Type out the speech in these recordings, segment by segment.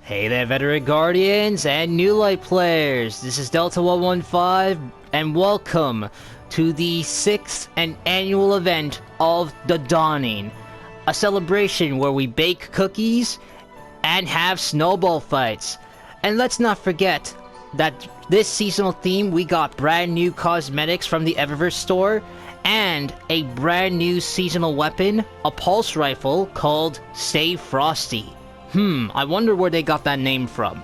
Hey there, veteran guardians and new light players. This is Delta 115, and welcome to the 6th and annual event of The Dawning, a celebration where we bake cookies and have snowball fights. And let's not forget that this seasonal theme, we got brand new cosmetics from the Eververse store and a brand new seasonal weapon, a pulse rifle called Stay Frosty. I wonder where they got that name from.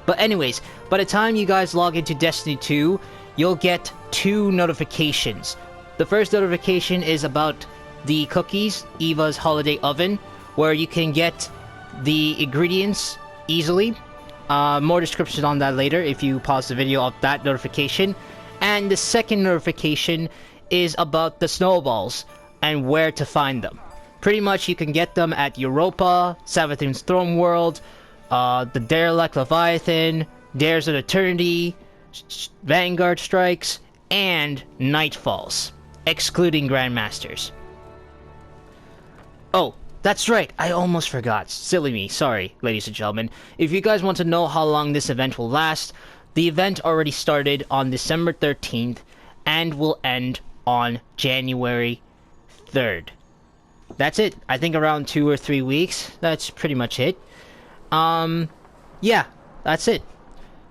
But anyways, by the time you guys log into Destiny 2, you'll get 2 notifications. The first notification is about the cookies, Eva's Holiday Oven, where you can get the ingredients easily. More description on that later if you pause the video of that notification. And the second notification is about the snowballs and where to find them. Pretty much you can get them at Europa, Savathun's Throne World, the Derelict Leviathan, Dares of Eternity, Vanguard Strikes, and Nightfalls, excluding Grandmasters. Oh, that's right, I almost forgot. Silly me, sorry, ladies and gentlemen. If you guys want to know how long this event will last, the event already started on December 13th and will end on January 3rd. That's it. I think around 2 or 3 weeks. That's pretty much it. Yeah, that's it.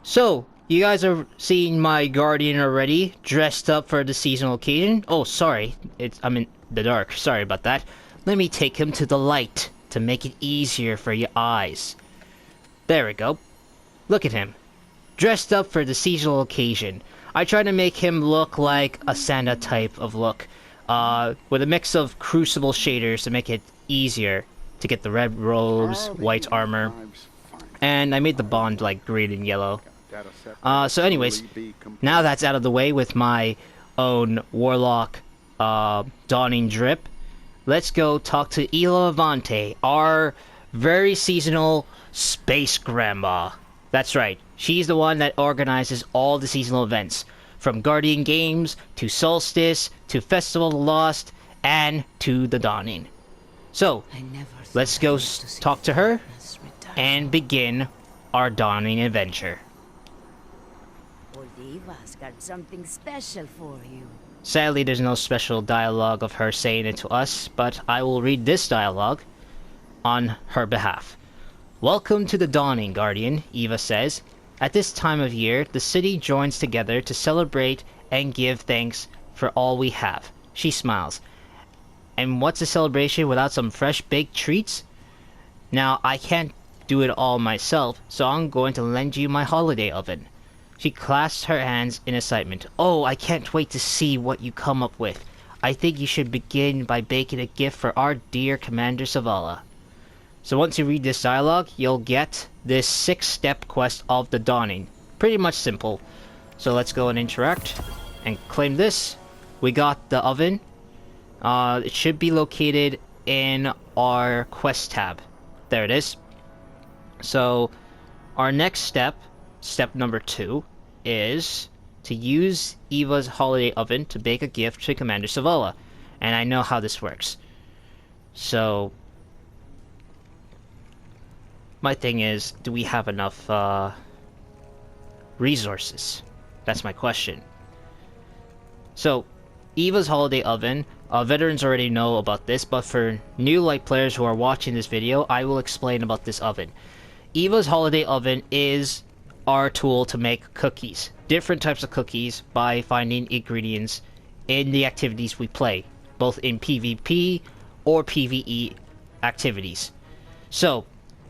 So, you guys are seeing my guardian already, dressed up for the seasonal occasion. Oh, sorry. I'm in the dark. Sorry about that. Let me take him to the light to make it easier for your eyes. There we go. Look at him. Dressed up for the seasonal occasion. I try to make him look like a Santa type of look. With a mix of Crucible shaders to make it easier to get the red robes, white armor, and I made the bond like green and yellow. So anyways, now that's out of the way with my own Warlock Dawning drip, let's go talk to Ela Avante, our very seasonal space grandma. That's right, she's the one that organizes all the seasonal events. From Guardian Games, to Solstice, to Festival of the Lost, and to The Dawning. So, let's go talk to her, and begin our Dawning adventure. Oliva's got something special for you. Sadly, there's no special dialogue of her saying it to us, but I will read this dialogue on her behalf. Welcome to The Dawning, Guardian, Eva says. At this time of year, the city joins together to celebrate and give thanks for all we have. She smiles. And what's a celebration without some fresh baked treats? Now, I can't do it all myself, so I'm going to lend you my holiday oven. She clasps her hands in excitement. Oh, I can't wait to see what you come up with. I think you should begin by baking a gift for our dear Commander Zavala. So once you read this dialogue, you'll get this 6-step quest of The Dawning. Pretty much simple. So let's go and interact and claim this. We got the oven. It should be located in our quest tab. There it is. So our next step, step number 2, is to use Eva's holiday oven to bake a gift to Commander Zavala. And I know how this works. So my thing is, do we have enough resources? That's my question. So, Eva's holiday oven, veterans already know about this, but for new light players who are watching this video, I will explain about this oven. Eva's holiday oven is our tool to make cookies. Different types of cookies by finding ingredients in the activities we play, both in PvP or PvE activities. So,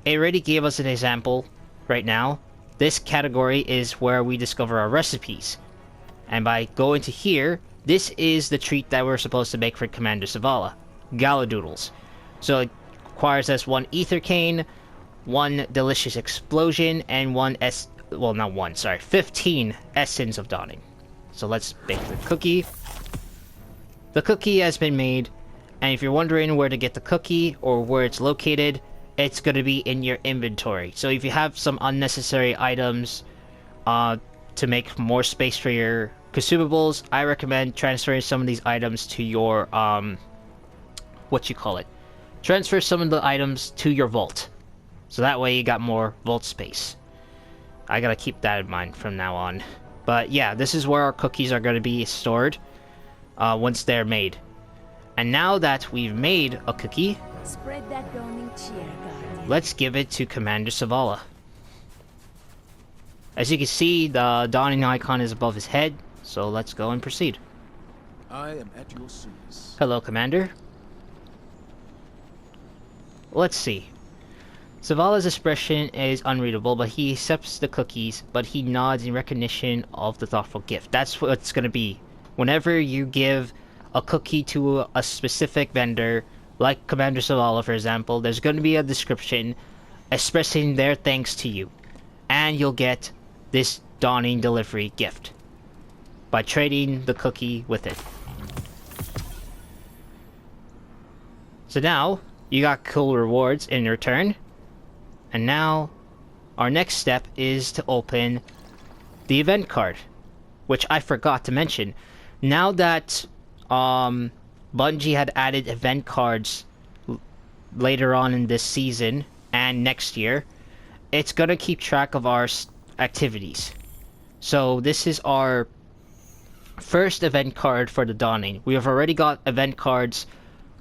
it already gave us an example right now. This category is where we discover our recipes. And by going to here, this is the treat that we're supposed to make for Commander Zavala. Galadoodles. So it requires us 1 ether cane, 1 delicious explosion, and 15 essence of dawning. So let's bake the cookie. The cookie has been made, and if you're wondering where to get the cookie or where it's located, it's going to be in your inventory. So if you have some unnecessary items to make more space for your consumables, I recommend transferring some of these items to your transfer some of the items to your vault. So that way you got more vault space. I gotta keep that in mind from now on. But yeah, this is where our cookies are gonna be stored once they're made. And now that we've made a cookie, Spread that dawning cheer, Guardian. let's give it to Commander Zavala. As you can see, the dawning icon is above his head, so let's go and proceed. I am at your service. Hello, Commander. Let's see. Zavala's expression is unreadable, but he accepts the cookies, but he nods in recognition of the thoughtful gift. That's what it's gonna be. Whenever you give a cookie to a specific vendor, like Commander Zavala, for example, there's gonna be a description expressing their thanks to you. And you'll get this dawning delivery gift by trading the cookie with it. So now, you got cool rewards in return. And now, our next step is to open the event card, which I forgot to mention. Now that Bungie had added event cards later on in this season and next year, it's gonna keep track of our activities. So this is our first event card for the Dawning. We have already got event cards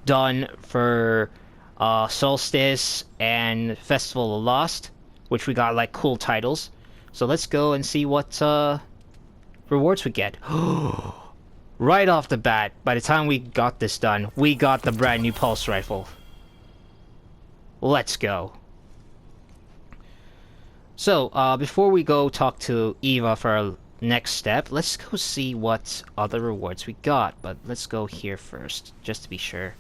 done for Solstice and Festival of Lost, which we got like cool titles. So let's go and see what rewards we get. Right off the bat, by the time we got this done, we got the brand new pulse rifle. Let's go. So, before we go talk to Eva for our next step, let's go see what other rewards we got. But let's go here first, just to be sure.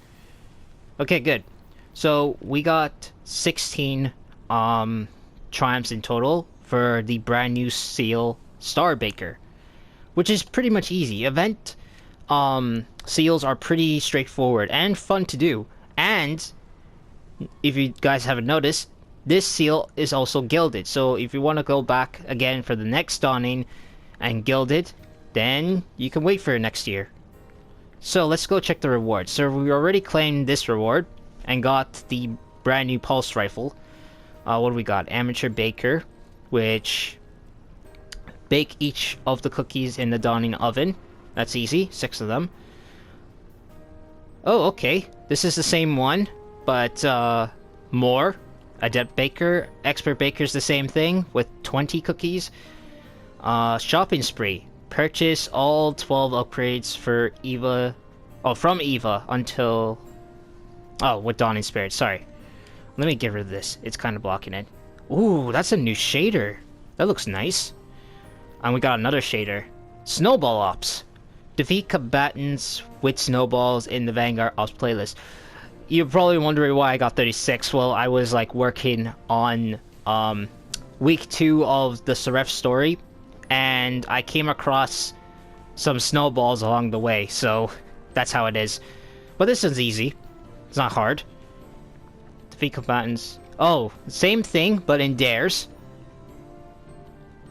Okay, good. So, we got 16 triumphs in total for the brand new seal Star Baker, which is pretty much easy. Event seals are pretty straightforward and fun to do. And, if you guys haven't noticed, this seal is also gilded, so if you want to go back again for the next Dawning and gild it, then you can wait for it next year. So let's go check the rewards. So we already claimed this reward and got the brand new pulse rifle. What do we got? Amateur Baker, which bake each of the cookies in the Dawning oven. That's easy, 6 of them. Oh, okay. This is the same one, but more. Adept Baker, Expert Baker's the same thing with 20 cookies. Shopping Spree. Purchase all 12 upgrades for Eva. Oh, from Eva until. Oh, with Dawning Spirit. Sorry. Let me get rid of this. It's kind of blocking it. Ooh, that's a new shader. That looks nice. And we got another shader. Snowball Ops. Defeat combatants with snowballs in the Vanguard Ops playlist. You're probably wondering why I got 36. Well, I was like working on week 2 of the Seraph story, and I came across some snowballs along the way, so that's how it is. But this is easy. It's not hard. Defeat combatants. Oh, same thing, but in dares.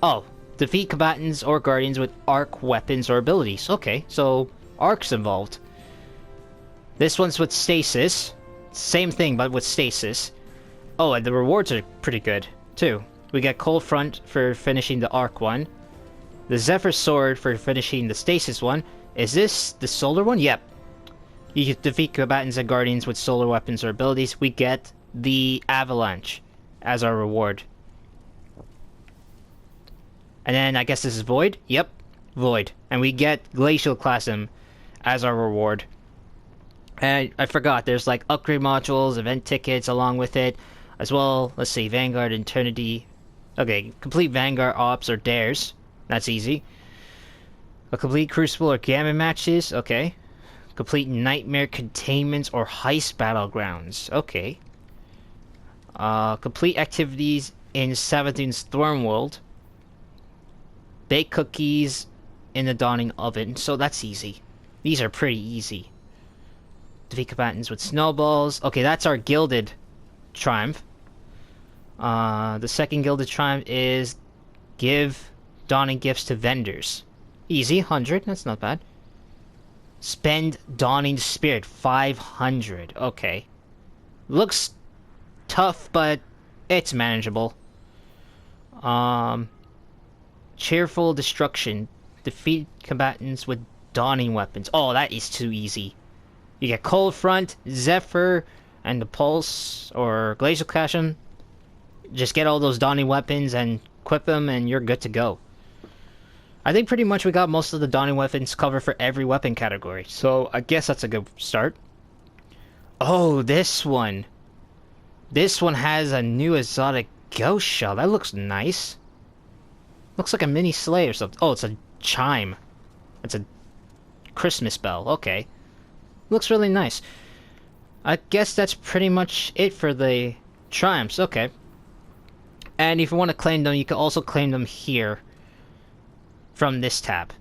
Oh, defeat combatants or guardians with arc weapons or abilities. Okay, so arc's involved. This one's with stasis. Same thing, but with stasis. Oh, and the rewards are pretty good, too. We get Cold Front for finishing the arc one. The Zephyr Sword for finishing the stasis one. Is this the solar one? Yep. You defeat combatants and guardians with solar weapons or abilities. We get the Avalanche as our reward. And then I guess this is Void? Yep, Void. And we get Glacial Chasm as our reward. And I forgot, there's like upgrade modules, event tickets along with it, as well. Let's see, Vanguard, Eternity. Okay, complete Vanguard Ops or Dares. That's easy. A complete Crucible or Gamma matches. Okay. Complete Nightmare Containments or Heist Battlegrounds. Okay. Complete activities in Savathun's Storm World. Bake cookies in the Dawning Oven. So that's easy. These are pretty easy. Defeat combatants with snowballs. Okay, that's our gilded triumph. The second gilded triumph is give Dawning gifts to vendors. Easy, 100. That's not bad. Spend Dawning Spirit, 500. Okay. Looks tough, but It's manageable. Cheerful destruction. Defeat combatants with dawning weapons. Oh, that is too easy. You get Cold Front, Zephyr, and the Pulse, or Glacial Cassion. Just get all those dawning weapons and equip them, and you're good to go. I think pretty much we got most of the dawning weapons covered for every weapon category, so I guess that's a good start. Oh, this one. This one has a new exotic ghost shell. That looks nice. Looks like a mini sleigh or something. Oh, it's a chime. It's a Christmas bell. Okay. Looks really nice. I guess that's pretty much it for the triumphs. Okay. And if you want to claim them, you can also claim them here from this tab.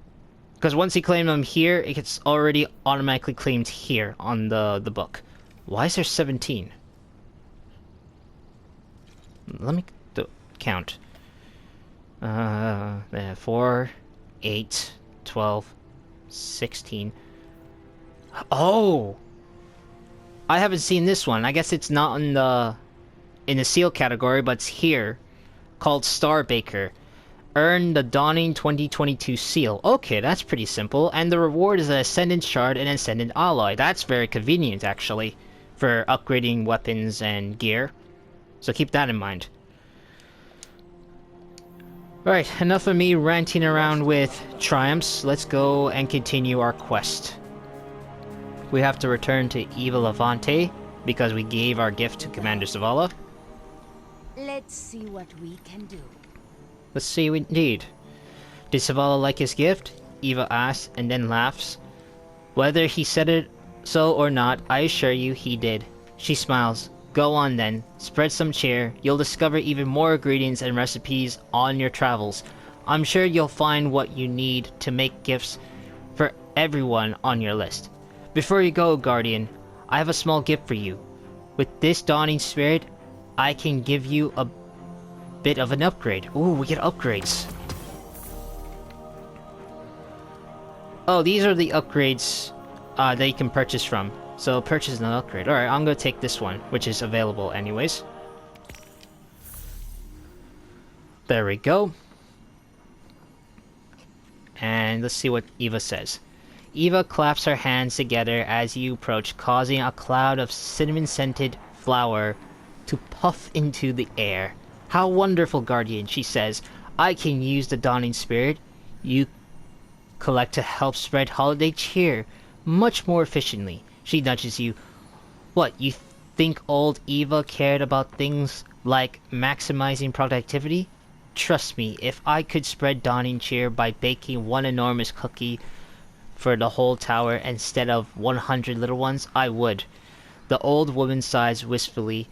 Because once you claim them here, it gets already automatically claimed here on the book. Why is there 17? Let me count. 4, 8, 12, 16. Oh! I haven't seen this one. I guess it's not in the seal category, but it's here. Called Star Baker. Earn the Dawning 2022 seal. Okay, that's pretty simple. And the reward is an Ascendant Shard and Ascendant Alloy. That's very convenient, actually, for upgrading weapons and gear. So keep that in mind. Alright, enough of me ranting around with triumphs. Let's go and continue our quest. We have to return to Eva Levante because we gave our gift to Commander Zavala. Let's see what we can do. Let's see indeed. Did Zavala like his gift? Eva asks and then laughs. Whether he said it so or not, I assure you he did. She smiles. Go on then, spread some cheer. You'll discover even more ingredients and recipes on your travels. I'm sure you'll find what you need to make gifts for everyone on your list. Before you go, Guardian, I have a small gift for you. With this Dawning Spirit, I can give you a bit of an upgrade. Ooh, we get upgrades. Oh, these are the upgrades that you can purchase from. So purchase an upgrade. Alright, I'm gonna take this one, which is available anyways. There we go. And let's see what Eva says. Eva claps her hands together as you approach, causing a cloud of cinnamon-scented flower to puff into the air. How wonderful, Guardian, she says. I can use the Dawning Spirit you collect to help spread holiday cheer much more efficiently. She nudges you. What, you think old Eva cared about things like maximizing productivity? Trust me, if I could spread dawning cheer by baking one enormous cookie for the whole tower instead of 100 little ones, I would. The old woman sighs wistfully.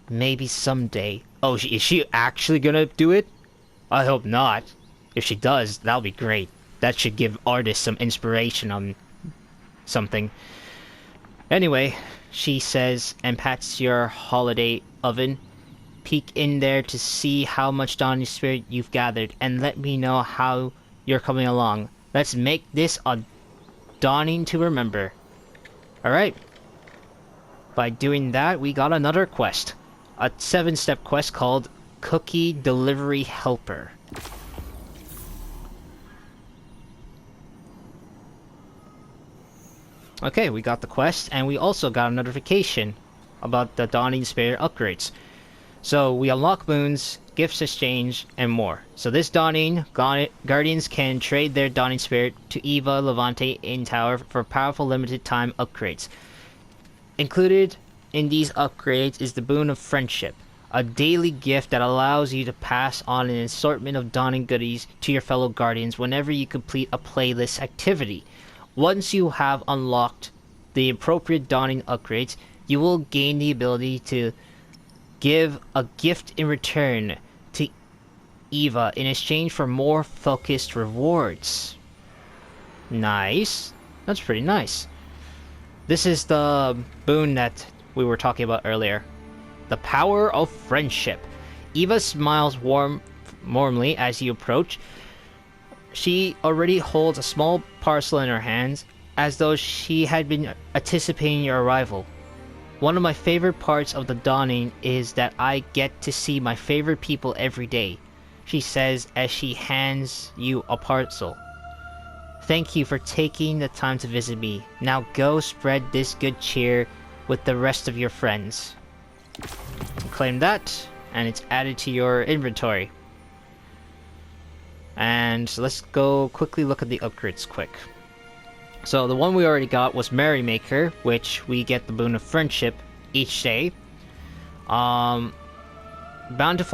Maybe someday. Oh, is she actually gonna do it? I hope not. If she does, that'll be great. That should give artists some inspiration on something. Anyway, she says and pats your holiday oven. Peek in there to see how much Dawning Spirit you've gathered and let me know how you're coming along. Let's make this a dawning to remember. Alright. By doing that, we got another quest. A 7-step quest called Cookie Delivery Helper. Okay, we got the quest, and we also got a notification about the Dawning Spirit upgrades. So we unlock moons, gifts exchange, and more. So this Dawning, Guardians can trade their Dawning Spirit to Eva Levante in Tower for powerful limited time upgrades. Included in these upgrades is the Boon of Friendship, a daily gift that allows you to pass on an assortment of Dawning goodies to your fellow Guardians whenever you complete a playlist activity. Once you have unlocked the appropriate Dawning upgrades, you will gain the ability to give a gift in return to Eva in exchange for more focused rewards. Nice. That's pretty nice. This is the boon that we were talking about earlier. The power of friendship. Eva smiles warmly as you approach. She already holds a small parcel in her hands, as though she had been anticipating your arrival. One of my favorite parts of the dawning is that I get to see my favorite people every day, she says as she hands you a parcel. Thank you for taking the time to visit me. Now go spread this good cheer with the rest of your friends. Claim that, and it's added to your inventory. And let's go quickly look at the upgrades quick. So the one we already got was Merrymaker, which we get the boon of friendship each day. Bountiful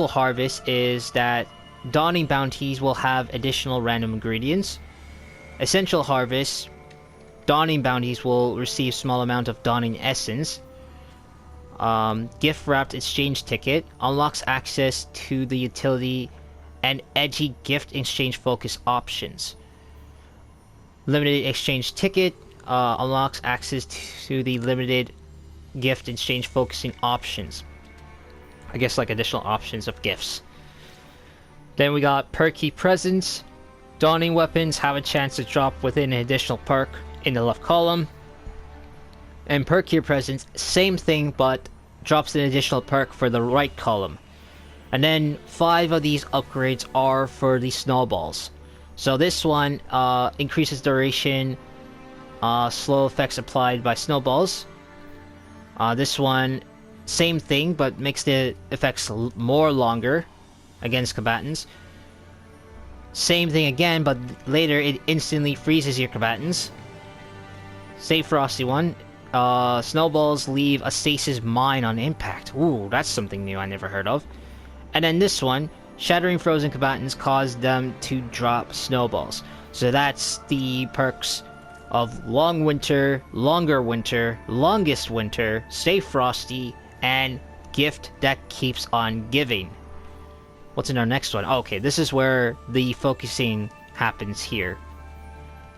Harvest is that dawning bounties will have additional random ingredients. Essential Harvest, dawning bounties will receive small amount of dawning essence. Gift wrapped exchange ticket unlocks access to the utility and edgy gift exchange focus options. Limited exchange ticket unlocks access to the limited gift exchange focusing options. I guess like additional options of gifts. Then we got perky presents. Dawning weapons have a chance to drop within an additional perk in the left column. And perkier presents, same thing, but drops an additional perk for the right column. And then 5 of these upgrades are for the snowballs. So this one increases duration, slow effects applied by snowballs. This one, same thing, but makes the effects more longer against combatants. Same thing again, but later it instantly freezes your combatants. Same frosty one. Snowballs leave a stasis mine on impact. Ooh, that's something new I never heard of. And then this one, shattering frozen combatants cause them to drop snowballs. So that's the perks of long winter, longer winter, longest winter, stay frosty, and gift that keeps on giving. What's in our next one? Okay, this is where the focusing happens here.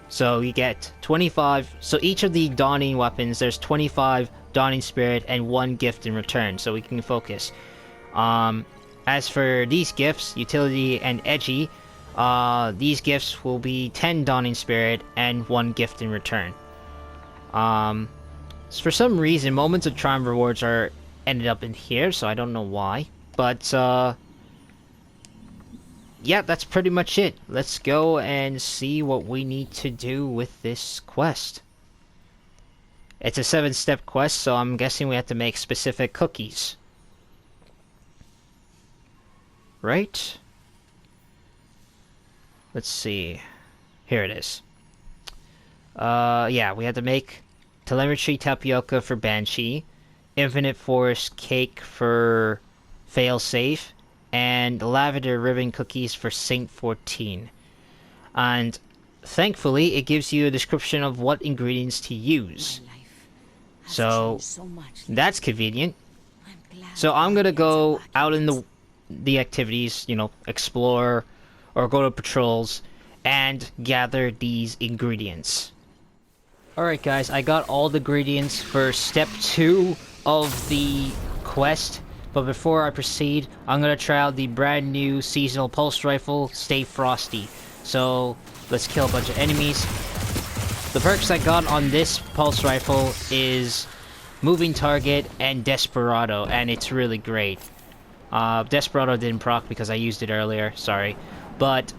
So you get 25, so each of the dawning weapons, there's 25 dawning spirit and 1 gift in return, so we can focus. As for these gifts, utility and edgy, these gifts will be 10 dawning spirit and 1 gift in return. So for some reason, moments of charm rewards are ended up in here, so I don't know why. But yeah, that's pretty much it. Let's go and see what we need to do with this quest. It's a 7-step quest, so I'm guessing we have to make specific cookies. Right? Let's see. Here it is. Yeah, we had to make telemetry tapioca for Banshee, infinite forest cake for failsafe, and lavender ribbon cookies for Saint 14. And thankfully, it gives you a description of what ingredients to use. So that's convenient. So I'm gonna go out in the activities, you know, explore or go to patrols and gather these ingredients. Alright guys, I got all the ingredients for step 2 of the quest, but before I proceed, I'm gonna try out the brand new seasonal pulse rifle, Stay Frosty. So let's kill a bunch of enemies. The perks I got on this pulse rifle is Moving Target and Desperado, and it's really great. Desperado didn't proc because I used it earlier, sorry. But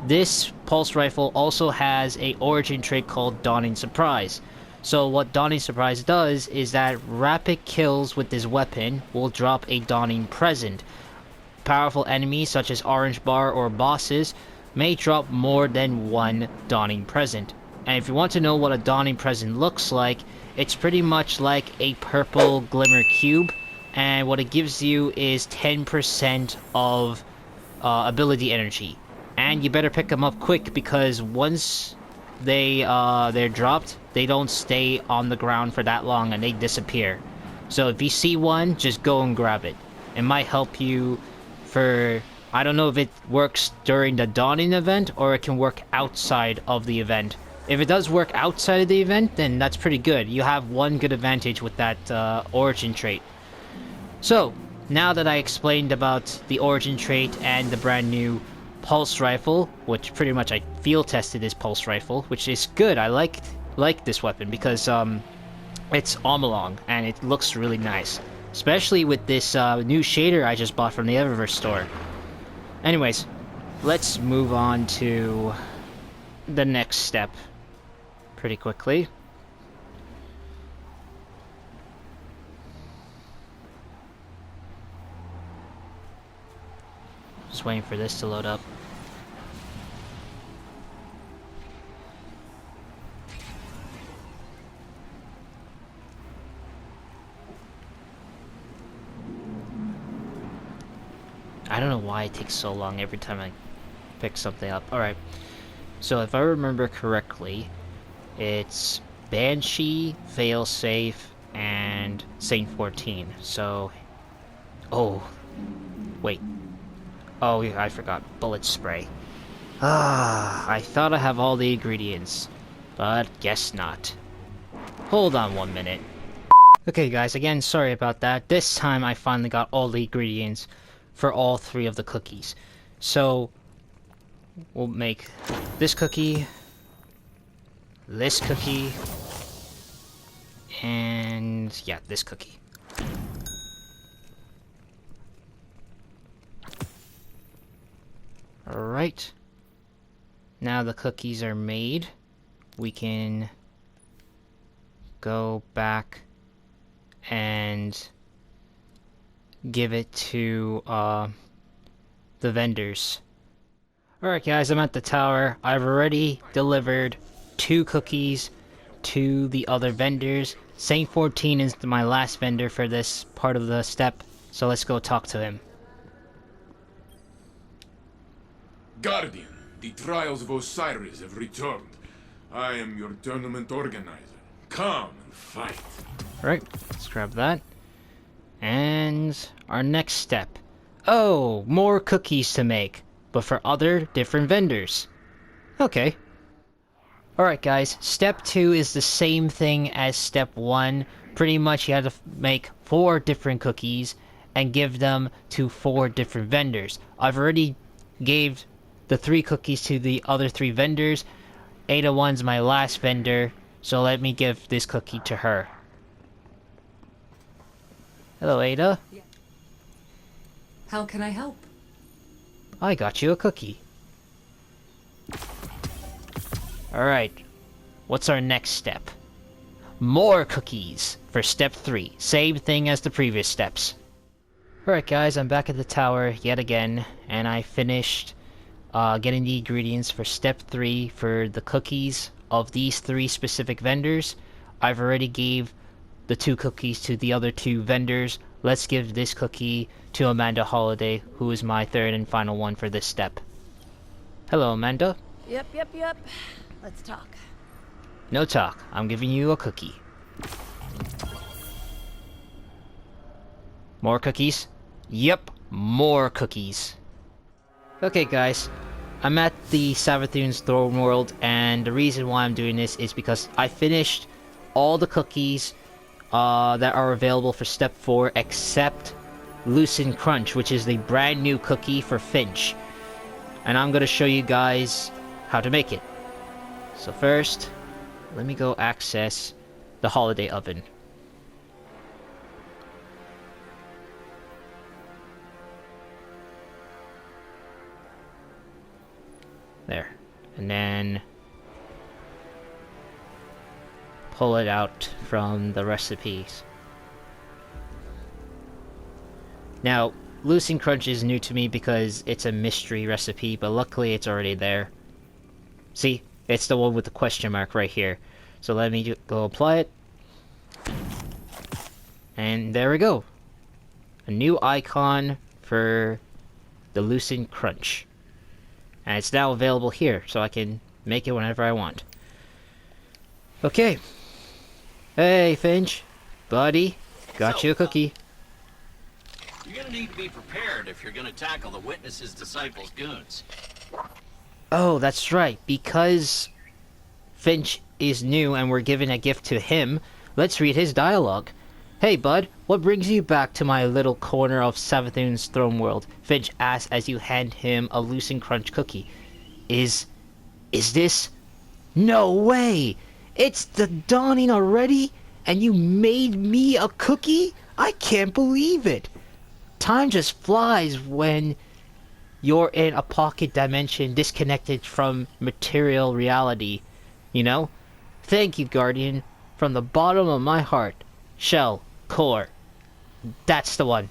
this pulse rifle also has a origin trait called Dawning Surprise. So what Dawning Surprise does is that rapid kills with this weapon will drop a Dawning Present. Powerful enemies such as Orange Bar or bosses may drop more than 1 Dawning Present. And if you want to know what a Dawning Present looks like, it's pretty much like a purple glimmer cube, and what it gives you is 10% of ability energy. And you better pick them up quick, because once they're dropped, they don't stay on the ground for that long and they disappear. So if you see one, just go and grab it. It might help you for, I don't know if it works during the Dawning event or it can work outside of the event. If it does work outside of the event, then that's pretty good. You have one good advantage with that origin trait. So, now that I explained about the origin trait and the brand new pulse rifle, which pretty much I field tested this pulse rifle, which is good. I like this weapon because It's Omelong, and it looks really nice. Especially with this new shader I just bought from the Eververse store. Anyways, let's move on to the next step pretty quickly. Just waiting for this to load up. I don't know why it takes so long every time I pick something up. Alright, so if I remember correctly, it's Banshee, Failsafe, and Saint 14. So, oh, wait. Oh, yeah, I forgot. Bullet spray. Ah, I thought I have all the ingredients, but guess not. Hold on 1 minute. Okay guys, again, sorry about that. This time I finally got all the ingredients for all 3 of the cookies. So, we'll make this cookie, this cookie, and yeah, this cookie. Alright. Now the cookies are made, we can go back and give it to the vendors. Alright guys, I'm at the tower. I've already delivered 2 cookies to the other vendors. Saint 14 is my last vendor for this part of the step, so let's go talk to him. Guardian, the trials of Osiris have returned. I am your tournament organizer. Come and fight. Alright, let's grab that. And our next step. Oh, more cookies to make, but for other different vendors. Okay. Alright guys, step 2 is the same thing as step 1. Pretty much you have to make 4 different cookies and give them to 4 different vendors. I've already gave the 3 cookies to the other 3 vendors. Ada 1's my last vendor, so let me give this cookie to her. Hello, Ada. How can I help? I got you a cookie. Alright, what's our next step? More cookies for step 3. Same thing as the previous steps. Alright guys, I'm back at the tower yet again, and I finished getting the ingredients for step 3 for the cookies of these 3 specific vendors. I've already gave the 2 cookies to the other 2 vendors. Let's give this cookie to Amanda Holiday, who is my 3rd and final one for this step. Hello, Amanda. Yep. Let's talk. No talk. I'm giving you a cookie. More cookies? Yep, more cookies. Okay guys, I'm at the Savathun's Throne World, and the reason why I'm doing this is because I finished all the cookies that are available for step 4 except Lucid Crunch, which is the brand new cookie for Finch. And I'm gonna show you guys how to make it. So first, let me go access the holiday oven. There. And then pull it out from the recipes. Now, Lucid Crunch is new to me because it's a mystery recipe, but luckily it's already there. See? It's the one with the question mark right here. So let me go apply it. And there we go. A new icon for the Lucid Crunch. And it's now available here, so I can make it whenever I want. Okay. Hey, Finch. Buddy. Got you a cookie. You're gonna need to be prepared if you're gonna tackle the Witness's disciples' goons. Oh, that's right. Because Finch is new and we're giving a gift to him, let's read his dialogue. Hey, bud, what brings you back to my little corner of Savathun's Throne World? Finch asks as you hand him a Lucid Crunch cookie. Is this... No way! It's the dawning already? And you made me a cookie? I can't believe it. Time just flies when you're in a pocket dimension disconnected from material reality, you know? Thank you, Guardian. From the bottom of my heart. Shell, core. That's the one.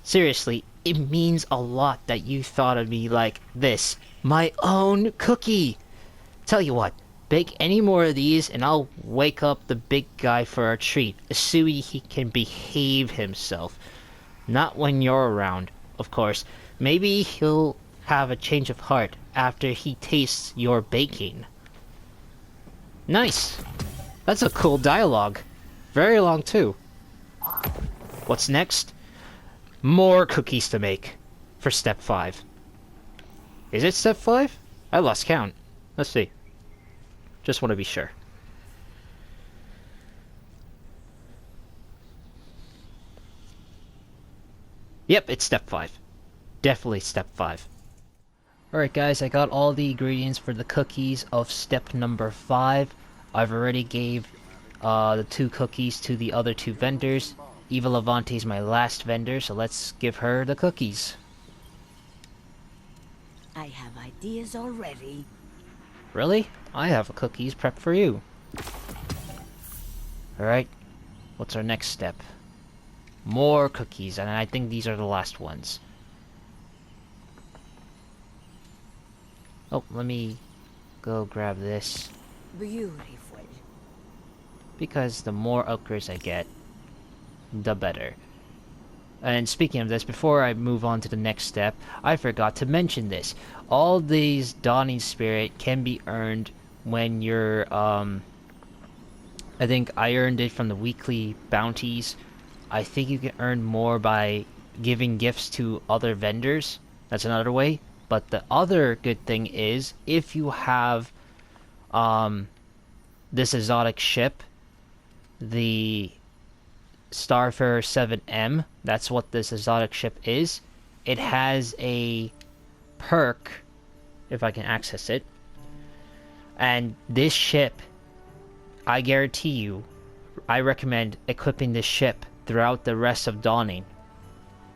Seriously, it means a lot that you thought of me like this. My own cookie. Tell you what, bake any more of these and I'll wake up the big guy for a treat, assuming he can behave himself. Not when you're around, of course. Maybe he'll have a change of heart after he tastes your baking. Nice. That's a cool dialogue. Very long too. What's next? More cookies to make for step 5. Is it step 5? I lost count. Let's see. Just want to be sure. Yep, it's step 5. Definitely step 5. Alright guys, I got all the ingredients for the cookies of step number 5. I've already gave the 2 cookies to the other 2 vendors. Eva Levante is my last vendor, so let's give her the cookies. I have ideas already. Really? I have cookies prepped for you. Alright, what's our next step? More cookies, and I think these are the last ones. Oh, let me go grab this. Beautiful. Because the more upgrades I get, the better. And speaking of this, before I move on to the next step, I forgot to mention this. All these Dawning Spirit can be earned when you're, I think I earned it from the weekly bounties. I think you can earn more by giving gifts to other vendors. That's another way. But the other good thing is, if you have, this exotic ship, the Starfarer 7M, that's what this exotic ship is. It has a perk, if I can access it. And this ship, I guarantee you, I recommend equipping this ship throughout the rest of Dawning.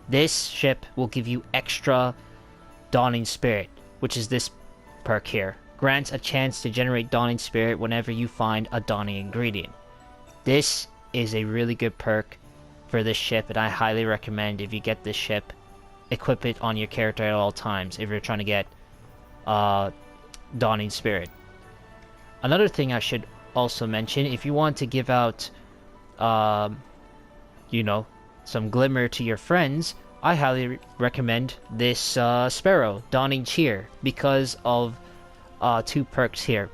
This ship will give you extra Dawning Spirit, which is this perk here. Grants a chance to generate Dawning Spirit whenever you find a Dawning ingredient. This is a really good perk for this ship, and I highly recommend, if you get this ship, equip it on your character at all times if you're trying to get Dawning Spirit. Another thing I should also mention, if you want to give out you know, some glimmer to your friends, I highly recommend this Sparrow, Dawning Cheer, because of 2 perks here.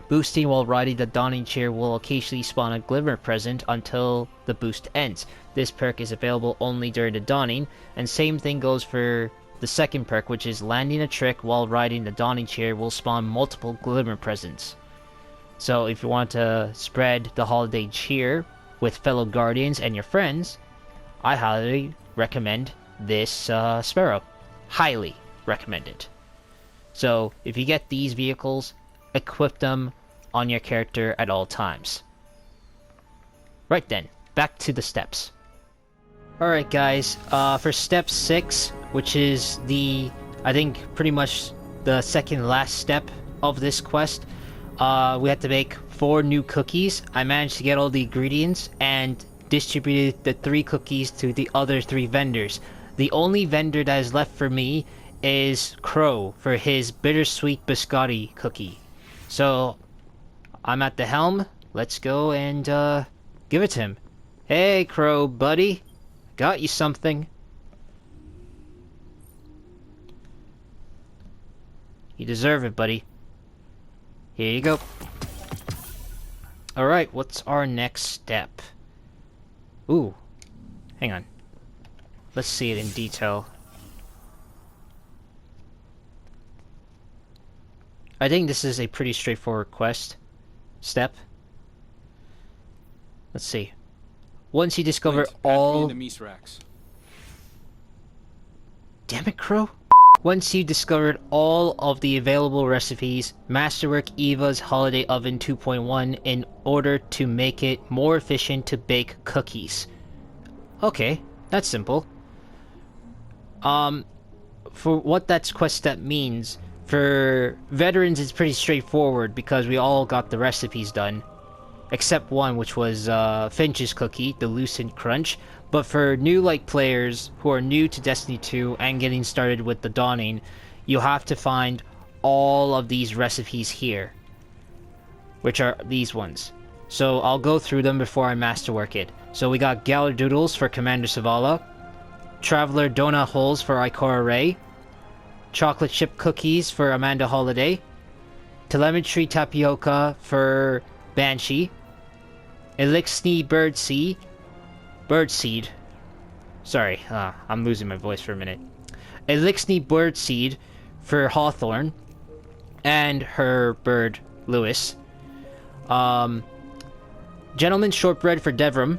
Boosting while riding the Dawning Cheer will occasionally spawn a glimmer present until the boost ends. This perk is available only during the Dawning, and same thing goes for the second perk, which is landing a trick while riding the Dawning Cheer will spawn multiple glimmer presents. So if you want to spread the holiday cheer with fellow Guardians and your friends, I highly recommend this Sparrow. Highly recommend it. So if you get these vehicles, equip them on your character at all times. Right then, back to the steps. Alright guys, for step 6, which is the, I think, pretty much the second last step of this quest, we had to make 4 new cookies. I managed to get all the ingredients and distributed the 3 cookies to the other 3 vendors. The only vendor that is left for me is Crow for his bittersweet biscotti cookie. So, I'm at the helm. Let's go and give it to him. Hey Crow, buddy. Got you something. You deserve it, buddy. Here you go. Alright, what's our next step? Ooh. Hang on. Let's see it in detail. I think this is a pretty straightforward quest. Step. Let's see. Once you discover all... the meat racks. Damn it, Crow. Once you discovered all of the available recipes, Masterwork Eva's Holiday Oven 2.1 in order to make it more efficient to bake cookies. Okay, that's simple. For what that quest step means, for veterans it's pretty straightforward because we all got the recipes done. Except one, which was Finch's cookie, the Lucent Crunch. But for new players who are new to Destiny 2 and getting started with the Dawning, you have to find all of these recipes here, which are these ones. So I'll go through them before I masterwork it. So we got Galler Doodles for Commander Zavala, Traveler Donut Holes for Ikora Ray, Chocolate Chip Cookies for Amanda Holiday, Telemetry Tapioca for Banshee, Elixni Birdseed. Sorry, I'm losing my voice for a minute. Elixni Birdseed for Hawthorne and her bird Lewis. Gentleman's Shortbread for Devram.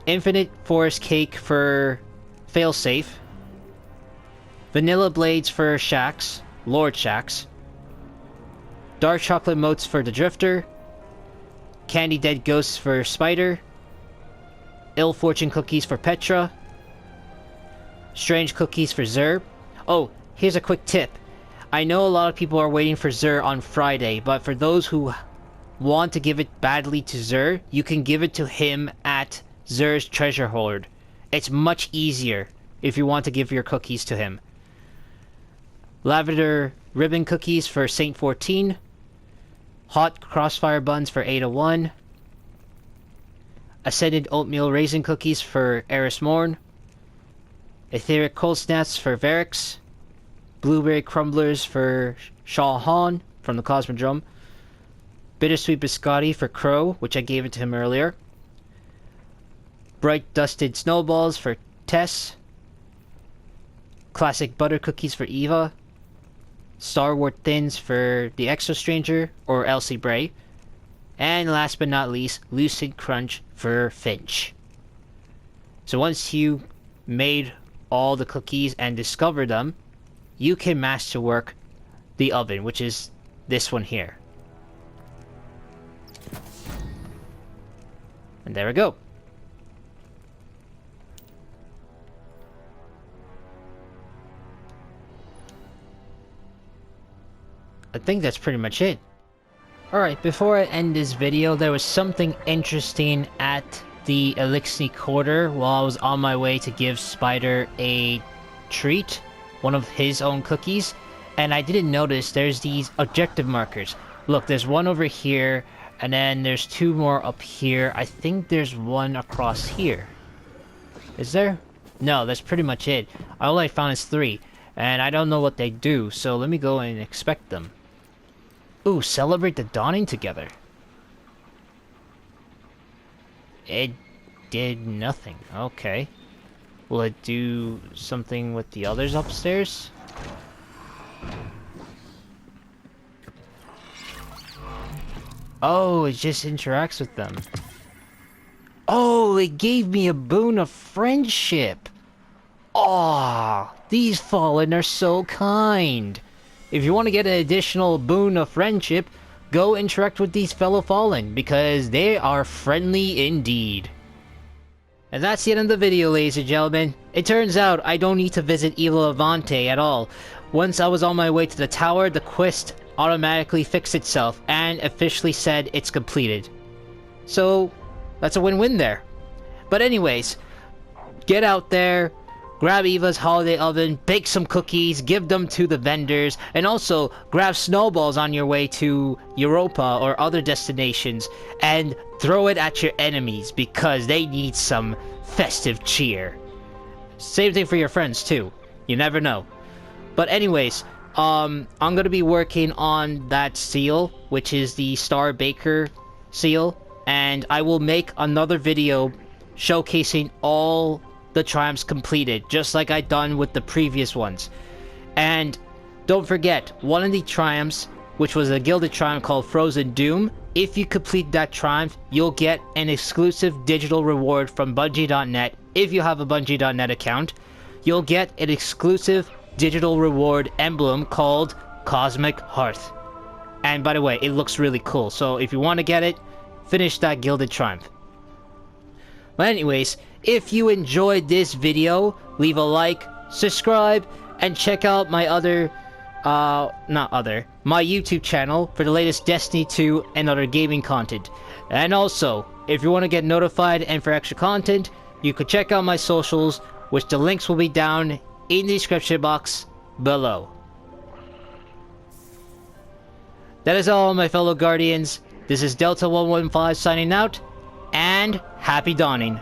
Infinite Forest Cake for Failsafe. Vanilla Blades for Shax, Lord Shax. Dark Chocolate Motes for the Drifter. Candy Dead Ghosts for Spider. Ill Fortune Cookies for Petra. Strange Cookies for Zer. Oh, here's a quick tip. I know a lot of people are waiting for Zer on Friday, but for those who want to give it badly to Zer, you can give it to him at Zer's Treasure Hoard. It's much easier if you want to give your cookies to him. Lavender Ribbon Cookies for Saint 14. Hot Crossfire Buns for Ada1. Ascended Oatmeal Raisin Cookies for Eris Morn. Etheric Cold Snaps for Varix. Blueberry Crumblers for Shaw Han from the Cosmodrome. Bittersweet Biscotti for Crow, which I gave it to him earlier. Bright Dusted Snowballs for Tess. Classic Butter Cookies for Eva. Starward Thins for the Extra Stranger, or Elsie Bray. And last but not least, Lucid Crunch for Finch. So once you made all the cookies and discovered them, you can masterwork the oven, which is this one here. And there we go. I think that's pretty much it. Alright, before I end this video, there was something interesting at the Elixni Quarter while I was on my way to give Spider a treat, one of his own cookies, and I didn't notice there's these objective markers. Look, there's one over here, and then there's two more up here. I think there's one across here. Is there? No, that's pretty much it. All I found is 3, and I don't know what they do, so let me go and inspect them. Ooh, celebrate the dawning together. It did nothing. Okay. Will it do something with the others upstairs? Oh, it just interacts with them. Oh, it gave me a boon of friendship. Aw, these fallen are so kind. If you want to get an additional boon of friendship, go interact with these fellow fallen, because they are friendly indeed. And that's the end of the video, ladies and gentlemen. It turns out I don't need to visit Ila Levante at all. Once I was on my way to the tower, the quest automatically fixed itself and officially said it's completed. So, that's a win-win there. But anyways, get out there, grab Eva's Holiday Oven, bake some cookies, give them to the vendors, and also grab snowballs on your way to Europa or other destinations and throw it at your enemies because they need some festive cheer. Same thing for your friends too. You never know. But anyways, I'm gonna be working on that seal, which is the Star Baker seal, and I will make another video showcasing all the triumphs completed, just like I done with the previous ones. And don't forget, one of the triumphs, which was a gilded triumph called Frozen Doom, if you complete that triumph, you'll get an exclusive digital reward from Bungie.net. If you have a Bungie.net account, you'll get an exclusive digital reward emblem called Cosmic Hearth. And by the way, it looks really cool, so if you want to get it, finish that Gilded Triumph. But anyways, if you enjoyed this video, leave a like, subscribe, and check out my my YouTube channel for the latest Destiny 2 and other gaming content. And also, if you want to get notified and for extra content, you could check out my socials, which the links will be down in the description box below. That is all, my fellow Guardians. This is Delta 115 signing out, and happy dawning.